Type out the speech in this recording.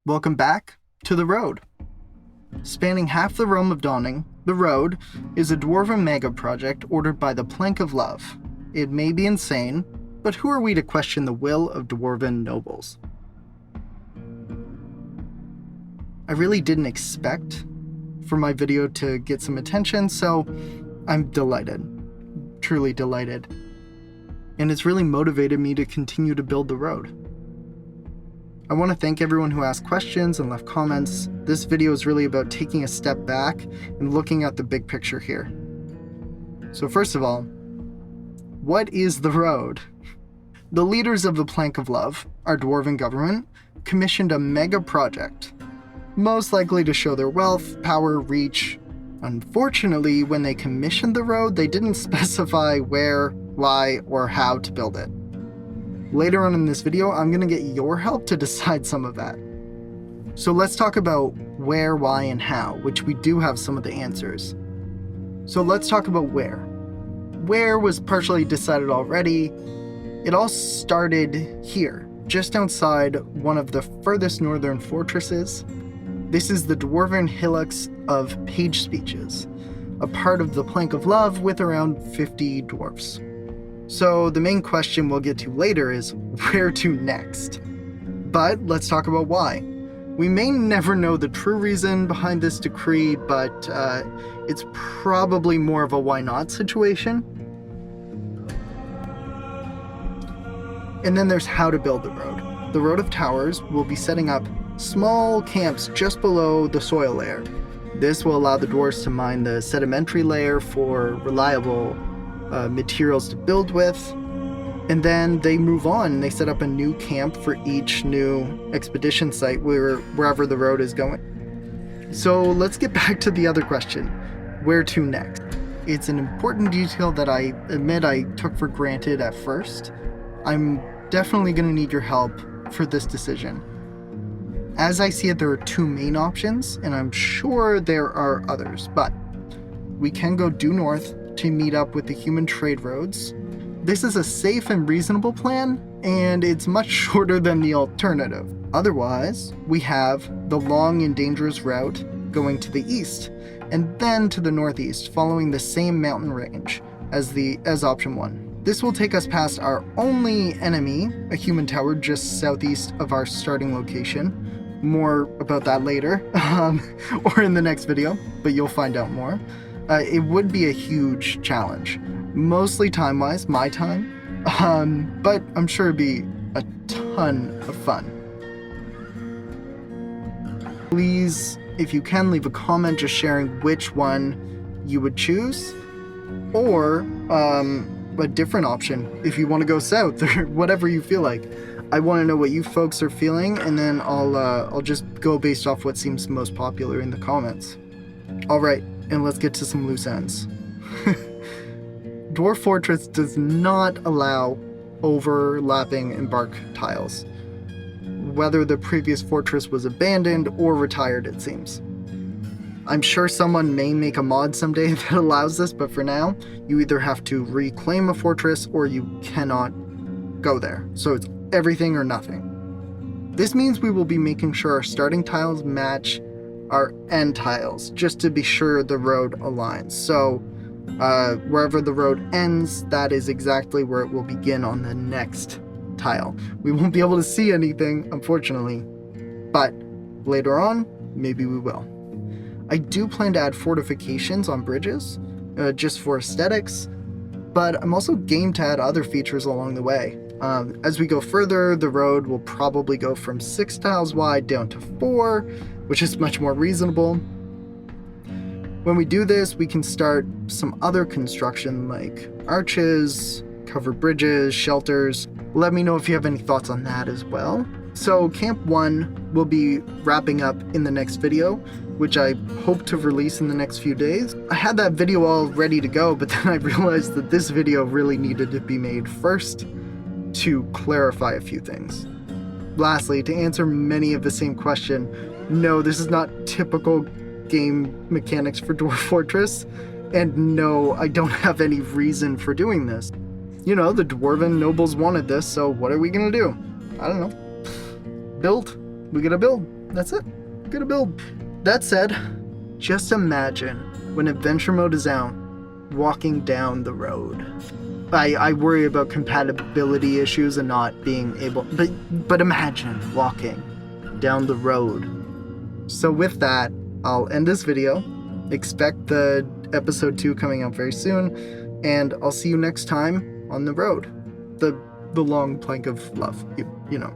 Welcome back to The Road. Spanning half the realm of Dawning, The Road is a Dwarven mega project ordered by the Plank of Love. It may be insane, but who are we to question the will of Dwarven nobles? I really didn't expect for my video to get some attention, so I'm delighted. Truly delighted. And it's really motivated me to continue to build The Road. I want to thank everyone who asked questions and left comments. This video is really about taking a step back and looking at the big picture here. So first of all, what is The Road? The leaders of the Plank of Love, our Dwarven government, commissioned a mega project, most likely to show their wealth, power, reach. Unfortunately, when they commissioned The Road, they didn't specify where, why, or how to build it. Later on in this video, I'm going to get your help to decide some of that. So let's talk about where, why, and how, which we do have some of the answers. So let's talk about where. Where was partially decided already. It all started here, just outside one of the furthest northern fortresses. This is the Dwarven hillocks of Page Speeches, a part of the Plank of Love with around 50 dwarfs. So the main question we'll get to later is where to next. But let's talk about why. We may never know the true reason behind this decree, but it's probably more of a why not situation. And then there's how to build the road. The Road of Towers will be setting up small camps just below the soil layer. This will allow the dwarves to mine the sedimentary layer for reliable materials to build with, and then they move on. They set up a new camp for each new expedition site wherever the road is going. So let's get back to the other question, where to next? It's an important detail that I admit I took for granted at first. I'm definitely going to need your help for this decision. As I see it, there are two main options, and I'm sure there are others, but we can go due north to meet up with the human trade roads. This is a safe and reasonable plan, and it's much shorter than the alternative. Otherwise, we have the long and dangerous route going to the east, and then to the northeast, following the same mountain range as option one. This will take us past our only enemy, a human tower just southeast of our starting location. More about that later, or in the next video, but you'll find out more. It would be a huge challenge, mostly time-wise, my time, but I'm sure it'd be a ton of fun. Please, if you can, leave a comment just sharing which one you would choose, or a different option if you want to go south, or whatever you feel like. I want to know what you folks are feeling, and then I'll just go based off what seems most popular in the comments. Alright, and let's get to some loose ends. Dwarf Fortress does not allow overlapping embark tiles, whether the previous fortress was abandoned or retired, it seems. I'm sure someone may make a mod someday that allows this, but for now, you either have to reclaim a fortress or you cannot go there. So it's everything or nothing. This means we will be making sure our starting tiles match our end tiles, just to be sure the road aligns. So wherever the road ends, that is exactly where it will begin on the next tile. We won't be able to see anything, unfortunately, but later on, maybe we will. I do plan to add fortifications on bridges, just for aesthetics, but I'm also game to add other features along the way. As we go further, the road will probably go from 6 tiles wide down to 4, which is much more reasonable. When we do this, we can start some other construction like arches, covered bridges, shelters. Let me know if you have any thoughts on that as well. So Camp 1 will be wrapping up in the next video, which I hope to release in the next few days. I had that video all ready to go, but then I realized that this video really needed to be made first to clarify a few things. Lastly, to answer many of the same question, no, this is not typical game mechanics for Dwarf Fortress, and no, I don't have any reason for doing this. You know, the Dwarven nobles wanted this, so what are we gonna do? I don't know. Build. We gotta build. that's it. Good build. That said, just imagine when adventure mode is out, walking down the road. I worry about compatibility issues and not being able, but imagine walking down the road. So with that, I'll end this video. Expect the episode 2 coming out very soon, and I'll see you next time on the road. The long plank of love, you know.